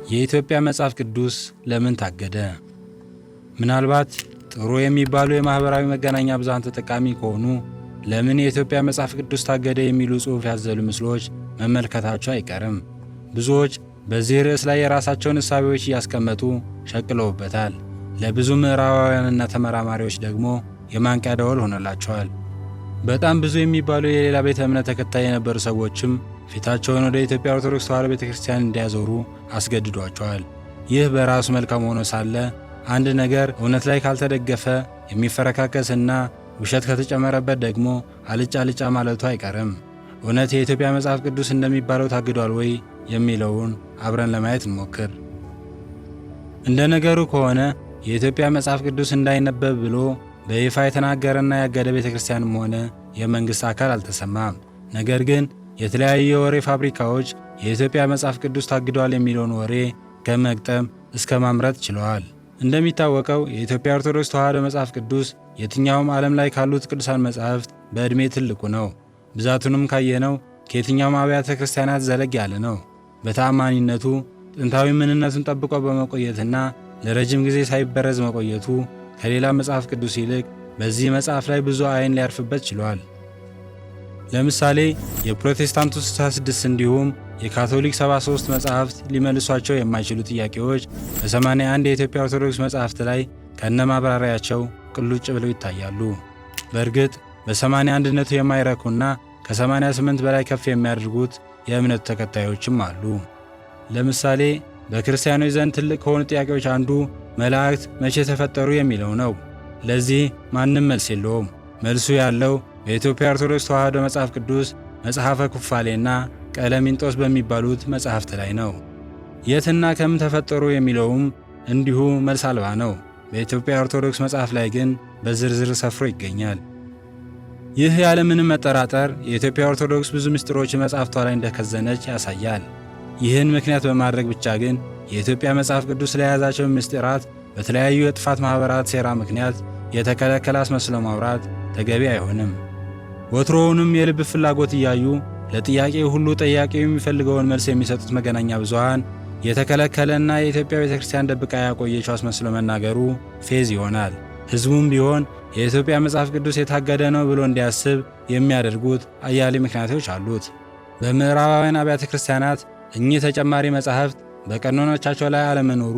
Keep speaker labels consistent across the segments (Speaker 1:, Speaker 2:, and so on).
Speaker 1: የኢትዮጵያ መጽሐፍ ቅዱስ ለምን ታገደ? ምናልባት ጥሩ የሚባሉ የማህበራዊ መገናኛ ብዙሃን ተጠቃሚ ከሆኑ ለምን የኢትዮጵያ መጽሐፍ ቅዱስ ታገደ የሚሉ ጽሑፍ ያዘሉ ምስሎች መመልከታቸው አይቀርም። ብዙዎች በዚህ ርዕስ ላይ የራሳቸውን እሳቤዎች እያስቀመጡ ሸቅለውበታል። ለብዙ ምዕራባውያንና ተመራማሪዎች ደግሞ የማንቂያ ደወል ሆነላቸዋል። በጣም ብዙ የሚባሉ የሌላ ቤተ እምነት ተከታይ የነበሩ ሰዎችም ፊታቸውን ወደ ኢትዮጵያ ኦርቶዶክስ ተዋሕዶ ቤተ ክርስቲያን እንዲያዞሩ አስገድዷቸዋል። ይህ በራሱ መልካም ሆኖ ሳለ አንድ ነገር እውነት ላይ ካልተደገፈ የሚፈረካከስና ውሸት ከተጨመረበት ደግሞ አልጫ ማለቱ አይቀርም። እውነት የኢትዮጵያ መጽሐፍ ቅዱስ እንደሚባለው ታግዷል ወይ የሚለውን አብረን ለማየት እንሞክር። እንደ ነገሩ ከሆነ የኢትዮጵያ መጽሐፍ ቅዱስ እንዳይነበብ ብሎ በይፋ የተናገረና ያገደ ቤተ ክርስቲያንም ሆነ የመንግሥት አካል አልተሰማም። ነገር ግን የተለያዩ የወሬ ፋብሪካዎች የኢትዮጵያ መጽሐፍ ቅዱስ ታግዷል የሚለውን ወሬ ከመግጠም እስከ ማምረት ችለዋል። እንደሚታወቀው የኢትዮጵያ ኦርቶዶክስ ተዋሕዶ መጽሐፍ ቅዱስ የትኛውም ዓለም ላይ ካሉት ቅዱሳን መጻሕፍት በዕድሜ ትልቁ ነው። ብዛቱንም ካየነው ከየትኛውም አብያተ ክርስቲያናት ዘለግ ያለ ነው። በተአማኒነቱ ጥንታዊ ምንነቱን ጠብቆ በመቆየትና ለረጅም ጊዜ ሳይበረዝ መቆየቱ ከሌላ መጽሐፍ ቅዱስ ይልቅ በዚህ መጽሐፍ ላይ ብዙ ዓይን ሊያርፍበት ችሏል። ለምሳሌ የፕሮቴስታንቱ 66 እንዲሁም የካቶሊክ 73 መጽሐፍት ሊመልሷቸው የማይችሉ ጥያቄዎች በ81 የኢትዮጵያ ኦርቶዶክስ መጽሐፍት ላይ ከነ ማብራሪያቸው ቅሉጭ ብለው ይታያሉ። በእርግጥ በ81ነቱ የማይረኩና ከ88 በላይ ከፍ የሚያደርጉት የእምነቱ ተከታዮችም አሉ። ለምሳሌ በክርስቲያኖች ዘንድ ትልቅ ከሆኑ ጥያቄዎች አንዱ መላእክት መቼ ተፈጠሩ የሚለው ነው። ለዚህ ማንም መልስ የለውም። መልሱ ያለው በኢትዮጵያ ኦርቶዶክስ ተዋሕዶ መጽሐፍ ቅዱስ መጽሐፈ ኩፋሌና ቀለሚንጦስ በሚባሉት መጽሐፍት ላይ ነው። የትና ከምን ተፈጠሩ የሚለውም እንዲሁ መልስ አልባ ነው። በኢትዮጵያ ኦርቶዶክስ መጽሐፍ ላይ ግን በዝርዝር ሰፍሮ ይገኛል። ይህ ያለምንም መጠራጠር የኢትዮጵያ ኦርቶዶክስ ብዙ ምስጢሮች መጽሐፍቷ ላይ እንደከዘነች ያሳያል። ይህን ምክንያት በማድረግ ብቻ ግን የኢትዮጵያ መጽሐፍ ቅዱስ ለያዛቸው ምስጢራት በተለያዩ የጥፋት ማኅበራት ሴራ ምክንያት የተከለከለ አስመስሎ ማውራት ተገቢ አይሆንም። ወትሮውንም የልብ ፍላጎት እያዩ ለጥያቄ ሁሉ ጠያቂው የሚፈልገውን መልስ የሚሰጡት መገናኛ ብዙሃን የተከለከለና የኢትዮጵያ ቤተ ክርስቲያን ደብቃ ያቆየችው አስመስሎ መናገሩ ፌዝ ይሆናል። ሕዝቡም ቢሆን የኢትዮጵያ መጽሐፍ ቅዱስ የታገደ ነው ብሎ እንዲያስብ የሚያደርጉት አያሌ ምክንያቶች አሉት። በምዕራባውያን አብያተ ክርስቲያናት እኚህ ተጨማሪ መጻሕፍት በቀኖናዎቻቸው ላይ አለመኖሩ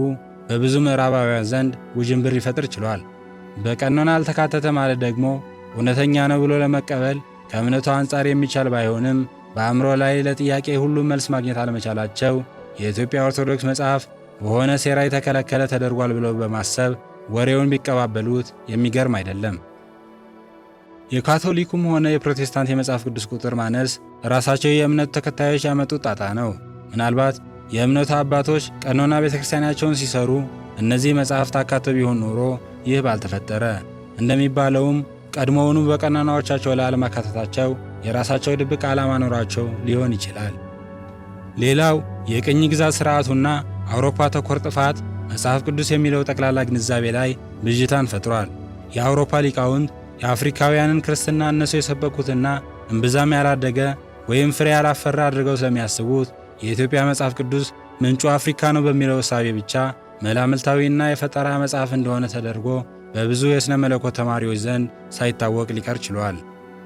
Speaker 1: በብዙ ምዕራባውያን ዘንድ ውዥንብር ሊፈጥር ችሏል። በቀኖና አልተካተተ ማለት ደግሞ እውነተኛ ነው ብሎ ለመቀበል ከእምነቱ አንጻር የሚቻል ባይሆንም በአእምሮ ላይ ለጥያቄ ሁሉ መልስ ማግኘት አለመቻላቸው የኢትዮጵያ ኦርቶዶክስ መጽሐፍ በሆነ ሴራ የተከለከለ ተደርጓል ብለው በማሰብ ወሬውን ቢቀባበሉት የሚገርም አይደለም። የካቶሊኩም ሆነ የፕሮቴስታንት የመጽሐፍ ቅዱስ ቁጥር ማነስ ራሳቸው የእምነቱ ተከታዮች ያመጡት ጣጣ ነው። ምናልባት የእምነቱ አባቶች ቀኖና ቤተ ክርስቲያናቸውን ሲሰሩ እነዚህ መጽሐፍት አካተው ቢሆን ኖሮ ይህ ባልተፈጠረ። እንደሚባለውም ቀድሞውኑ በቀኖናዎቻቸው ላይ አለማካተታቸው የራሳቸው ድብቅ ዓላማ ኖራቸው ሊሆን ይችላል። ሌላው የቅኝ ግዛት ሥርዓቱና አውሮፓ ተኮር ጥፋት መጽሐፍ ቅዱስ የሚለው ጠቅላላ ግንዛቤ ላይ ብዥታን ፈጥሯል። የአውሮፓ ሊቃውንት የአፍሪካውያንን ክርስትና እነሱ የሰበኩትና እምብዛም ያላደገ ወይም ፍሬ ያላፈራ አድርገው ስለሚያስቡት የኢትዮጵያ መጽሐፍ ቅዱስ ምንጩ አፍሪካ ነው በሚለው እሳቤ ብቻ መላምልታዊና የፈጠራ መጽሐፍ እንደሆነ ተደርጎ በብዙ የሥነ መለኮት ተማሪዎች ዘንድ ሳይታወቅ ሊቀር ችሏል።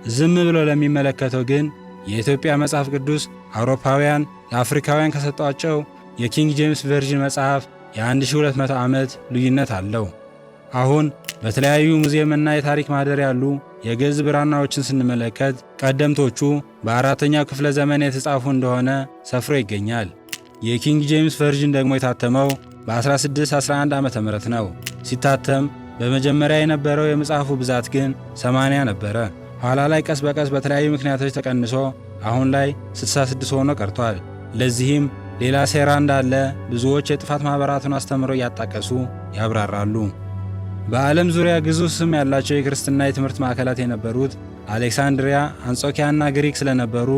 Speaker 1: ዝም ብሎ ለሚመለከተው ግን የኢትዮጵያ መጽሐፍ ቅዱስ አውሮፓውያን ለአፍሪካውያን ከሰጧቸው የኪንግ ጄምስ ቨርዥን መጽሐፍ የ1200 ዓመት ልዩነት አለው። አሁን በተለያዩ ሙዚየምና የታሪክ ማህደር ያሉ የግዕዝ ብራናዎችን ስንመለከት ቀደምቶቹ በአራተኛው ክፍለ ዘመን የተጻፉ እንደሆነ ሰፍሮ ይገኛል። የኪንግ ጄምስ ቨርዥን ደግሞ የታተመው በ1611 ዓ.ም ነው። ሲታተም በመጀመሪያ የነበረው የመጽሐፉ ብዛት ግን 80 ነበረ። ኋላ ላይ ቀስ በቀስ በተለያዩ ምክንያቶች ተቀንሶ አሁን ላይ 66 ሆኖ ቀርቷል። ለዚህም ሌላ ሴራ እንዳለ ብዙዎች የጥፋት ማኅበራቱን አስተምረው እያጣቀሱ ያብራራሉ። በዓለም ዙሪያ ግዙፍ ስም ያላቸው የክርስትና የትምህርት ማዕከላት የነበሩት አሌክሳንድሪያ፣ አንጾኪያና ግሪክ ስለነበሩ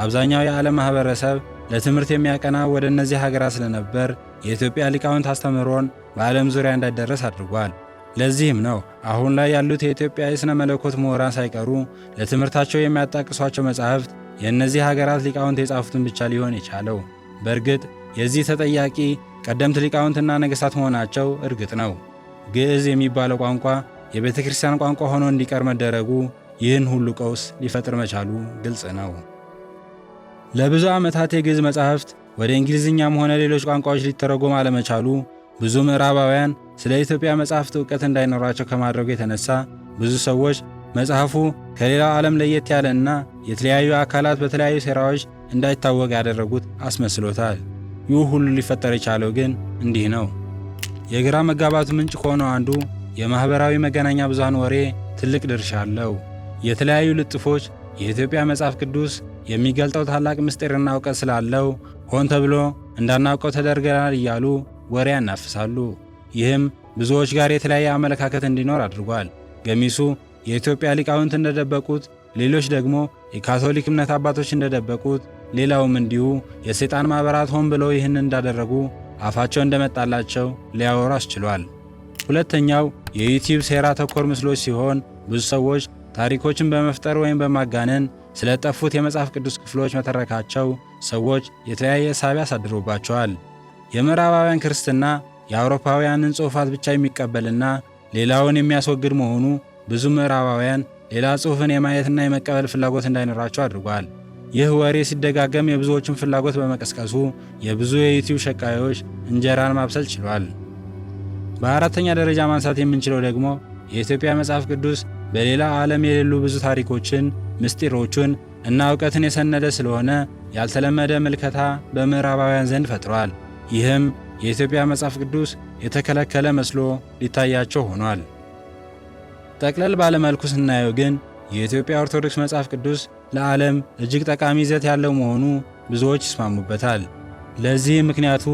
Speaker 1: አብዛኛው የዓለም ማኅበረሰብ ለትምህርት የሚያቀና ወደ እነዚህ ሀገራት ስለነበር የኢትዮጵያ ሊቃውንት አስተምህሮን በዓለም ዙሪያ እንዳይደረስ አድርጓል። ለዚህም ነው አሁን ላይ ያሉት የኢትዮጵያ የሥነ መለኮት ምሁራን ሳይቀሩ ለትምህርታቸው የሚያጣቅሷቸው መጻሕፍት የእነዚህ ሀገራት ሊቃውንት የጻፉትን ብቻ ሊሆን የቻለው። በእርግጥ የዚህ ተጠያቂ ቀደምት ሊቃውንትና ነገሥታት መሆናቸው እርግጥ ነው። ግዕዝ የሚባለው ቋንቋ የቤተ ክርስቲያን ቋንቋ ሆኖ እንዲቀር መደረጉ ይህን ሁሉ ቀውስ ሊፈጥር መቻሉ ግልጽ ነው። ለብዙ ዓመታት የግዕዝ መጻሕፍት ወደ እንግሊዝኛም ሆነ ሌሎች ቋንቋዎች ሊተረጎም አለመቻሉ ብዙ ምዕራባውያን ስለ ኢትዮጵያ መጻሕፍት ዕውቀት እንዳይኖራቸው ከማድረጉ የተነሳ ብዙ ሰዎች መጽሐፉ ከሌላው ዓለም ለየት ያለ እና የተለያዩ አካላት በተለያዩ ሴራዎች እንዳይታወቅ ያደረጉት አስመስሎታል። ይህ ሁሉ ሊፈጠር የቻለው ግን እንዲህ ነው። የግራ መጋባቱ ምንጭ ከሆነው አንዱ የማኅበራዊ መገናኛ ብዙሃን ወሬ ትልቅ ድርሻ አለው። የተለያዩ ልጥፎች የኢትዮጵያ መጽሐፍ ቅዱስ የሚገልጠው ታላቅ ምስጢርና እውቀት ስላለው ሆን ተብሎ እንዳናውቀው ተደርገናል እያሉ ወሬ ያናፍሳሉ። ይህም ብዙዎች ጋር የተለያየ አመለካከት እንዲኖር አድርጓል። ገሚሱ የኢትዮጵያ ሊቃውንት እንደደበቁት፣ ሌሎች ደግሞ የካቶሊክ እምነት አባቶች እንደደበቁት፣ ሌላውም እንዲሁ የሰይጣን ማኅበራት ሆን ብለው ይህን እንዳደረጉ አፋቸው እንደመጣላቸው ሊያወሩ አስችሏል። ሁለተኛው የዩቲዩብ ሴራ ተኮር ምስሎች ሲሆን ብዙ ሰዎች ታሪኮችን በመፍጠር ወይም በማጋነን ስለ ጠፉት የመጽሐፍ ቅዱስ ክፍሎች መተረካቸው ሰዎች የተለያየ ሳቢ አሳድሮባቸዋል። የምዕራባውያን ክርስትና የአውሮፓውያንን ጽሑፋት ብቻ የሚቀበልና ሌላውን የሚያስወግድ መሆኑ ብዙ ምዕራባውያን ሌላ ጽሑፍን የማየትና የመቀበል ፍላጎት እንዳይኖራቸው አድርጓል። ይህ ወሬ ሲደጋገም የብዙዎችን ፍላጎት በመቀስቀሱ የብዙ የዩቲዩብ ሸቃዮች እንጀራን ማብሰል ችሏል። በአራተኛ ደረጃ ማንሳት የምንችለው ደግሞ የኢትዮጵያ መጽሐፍ ቅዱስ በሌላ ዓለም የሌሉ ብዙ ታሪኮችን፣ ምስጢሮችን እና እውቀትን የሰነደ ስለሆነ ያልተለመደ ምልከታ በምዕራባውያን ዘንድ ፈጥሯል። ይህም የኢትዮጵያ መጽሐፍ ቅዱስ የተከለከለ መስሎ ሊታያቸው ሆኗል። ጠቅለል ባለመልኩ ስናየው ግን የኢትዮጵያ ኦርቶዶክስ መጽሐፍ ቅዱስ ለዓለም እጅግ ጠቃሚ ይዘት ያለው መሆኑ ብዙዎች ይስማሙበታል። ለዚህ ምክንያቱ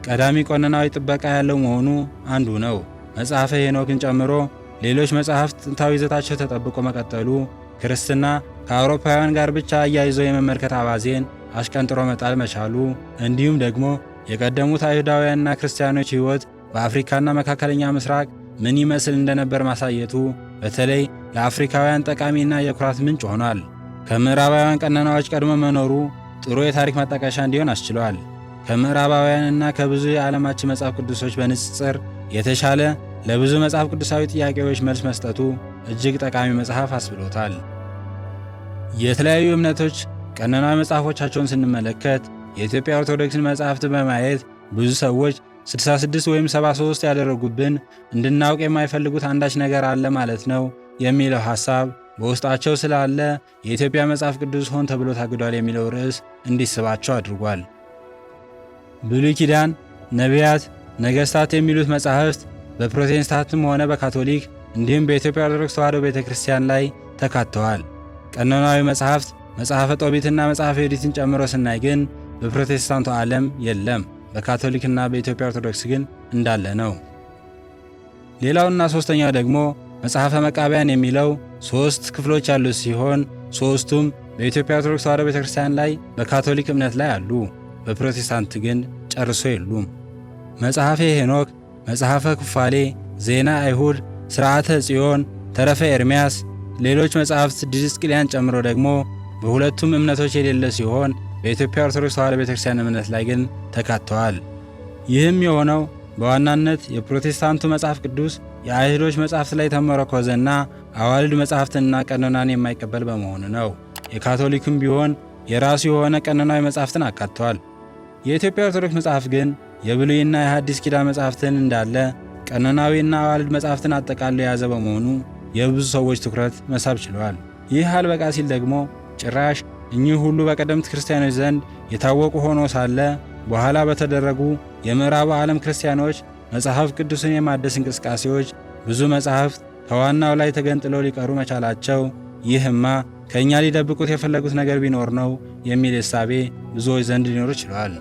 Speaker 1: ቀዳሚ ቆነናዊ ጥበቃ ያለው መሆኑ አንዱ ነው። መጽሐፈ ሄኖክን ጨምሮ ሌሎች መጽሐፍት ጥንታዊ ይዘታቸው ተጠብቆ መቀጠሉ ክርስትና ከአውሮፓውያን ጋር ብቻ አያይዘው የመመልከት አባዜን አሽቀንጥሮ መጣል መቻሉ፣ እንዲሁም ደግሞ የቀደሙት አይሁዳውያንና ክርስቲያኖች ሕይወት በአፍሪካና መካከለኛ ምስራቅ ምን ይመስል እንደነበር ማሳየቱ በተለይ ለአፍሪካውያን ጠቃሚና የኩራት ምንጭ ሆኗል። ከምዕራባውያን ቀኖናዎች ቀድሞ መኖሩ ጥሩ የታሪክ ማጣቀሻ እንዲሆን አስችሏል። ከምዕራባውያንና ከብዙ የዓለማችን መጽሐፍ ቅዱሶች በንጽጽር የተሻለ ለብዙ መጽሐፍ ቅዱሳዊ ጥያቄዎች መልስ መስጠቱ እጅግ ጠቃሚ መጽሐፍ አስብሎታል። የተለያዩ እምነቶች ቀኖናዊ መጽሐፎቻቸውን ስንመለከት የኢትዮጵያ ኦርቶዶክስን መጽሐፍት በማየት ብዙ ሰዎች 66 ወይም 73 ያደረጉብን እንድናውቅ የማይፈልጉት አንዳች ነገር አለ ማለት ነው የሚለው ሐሳብ በውስጣቸው ስላለ የኢትዮጵያ መጽሐፍ ቅዱስ ሆን ተብሎ ታግዷል የሚለው ርዕስ እንዲስባቸው አድርጓል። ብሉይ ኪዳን፣ ነቢያት፣ ነገሥታት የሚሉት መጻሕፍት በፕሮቴስታንትም ሆነ በካቶሊክ እንዲሁም በኢትዮጵያ ኦርቶዶክስ ተዋሕዶ ቤተ ክርስቲያን ላይ ተካተዋል። ቀኖናዊ መጻሕፍት መጽሐፈ ጦቢትና መጽሐፈ ዩዲትን ጨምሮ ስናይ ግን በፕሮቴስታንቱ ዓለም የለም። በካቶሊክና በኢትዮጵያ ኦርቶዶክስ ግን እንዳለ ነው። ሌላውና ሶስተኛው ደግሞ መጽሐፈ መቃብያን የሚለው 3 ክፍሎች ያሉት ሲሆን ሦስቱም በኢትዮጵያ ኦርቶዶክስ ተዋሕዶ ቤተ ክርስቲያን ላይ በካቶሊክ እምነት ላይ አሉ። በፕሮቴስታንት ግን ጨርሶ የሉም። መጽሐፈ ሄኖክ፣ መጽሐፈ ኩፋሌ፣ ዜና አይሁድ፣ ሥርዓተ ጽዮን፣ ተረፈ ኤርምያስ፣ ሌሎች መጽሐፍት ዲድስቅልያን ጨምሮ ደግሞ በሁለቱም እምነቶች የሌለ ሲሆን በኢትዮጵያ ኦርቶዶክስ ተዋሕዶ ቤተክርስቲያን እምነት ላይ ግን ተካተዋል። ይህም የሆነው በዋናነት የፕሮቴስታንቱ መጽሐፍ ቅዱስ የአይሁዶች መጽሐፍት ላይ ተመረኮዘና አዋልድ መጽሐፍትንና ቀኖናን የማይቀበል በመሆኑ ነው። የካቶሊክም ቢሆን የራሱ የሆነ ቀኖናዊ መጽሐፍትን አካቷል። የኢትዮጵያ ኦርቶዶክስ መጽሐፍ ግን የብሉይና የሐዲስ ኪዳን መጽሐፍትን እንዳለ ቀኖናዊና አዋልድ መጽሐፍትን አጠቃሎ የያዘ በመሆኑ የብዙ ሰዎች ትኩረት መሳብ ችሏል። ይህ አልበቃ ሲል ደግሞ ጭራሽ እኚህ ሁሉ በቀደምት ክርስቲያኖች ዘንድ የታወቁ ሆኖ ሳለ በኋላ በተደረጉ የምዕራቡ ዓለም ክርስቲያኖች መጽሐፍ ቅዱስን የማደስ እንቅስቃሴዎች ብዙ መጽሐፍት ከዋናው ላይ ተገንጥለው ሊቀሩ መቻላቸው ይህማ ከእኛ ሊደብቁት የፈለጉት ነገር ቢኖር ነው የሚል እሳቤ ብዙዎች ዘንድ ሊኖር ችሏል።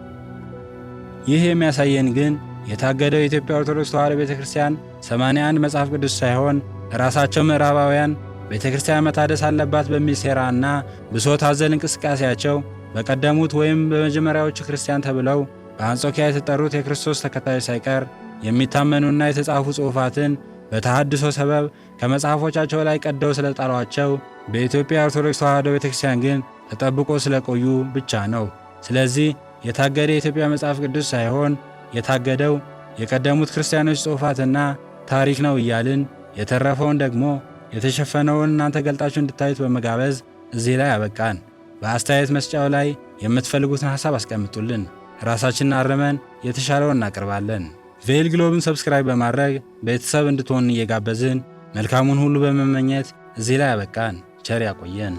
Speaker 1: ይህ የሚያሳየን ግን የታገደው የኢትዮጵያ ኦርቶዶክስ ተዋሕዶ ቤተ ክርስቲያን 81 መጽሐፍ ቅዱስ ሳይሆን ራሳቸው ምዕራባውያን ቤተ ክርስቲያን መታደስ አለባት በሚል ሴራና ብሶት አዘል እንቅስቃሴያቸው በቀደሙት ወይም በመጀመሪያዎቹ ክርስቲያን ተብለው በአንጾኪያ የተጠሩት የክርስቶስ ተከታዮች ሳይቀር የሚታመኑና የተጻፉ ጽሑፋትን በተሐድሶ ሰበብ ከመጽሐፎቻቸው ላይ ቀደው ስለጣሏቸው በኢትዮጵያ ኦርቶዶክስ ተዋሕዶ ቤተክርስቲያን ግን ተጠብቆ ስለቆዩ ብቻ ነው። ስለዚህ የታገደ የኢትዮጵያ መጽሐፍ ቅዱስ ሳይሆን የታገደው የቀደሙት ክርስቲያኖች ጽሑፋትና ታሪክ ነው እያልን የተረፈውን ደግሞ የተሸፈነውን እናንተ ገልጣችሁ እንድታዩት በመጋበዝ እዚህ ላይ አበቃን። በአስተያየት መስጫው ላይ የምትፈልጉትን ሐሳብ አስቀምጡልን። ራሳችንን አርመን የተሻለውን እናቀርባለን። ቬል ግሎብን ሰብስክራይብ በማድረግ ቤተሰብ እንድትሆን እየጋበዝን መልካሙን ሁሉ በመመኘት እዚህ ላይ አበቃን። ቸር ያቆየን።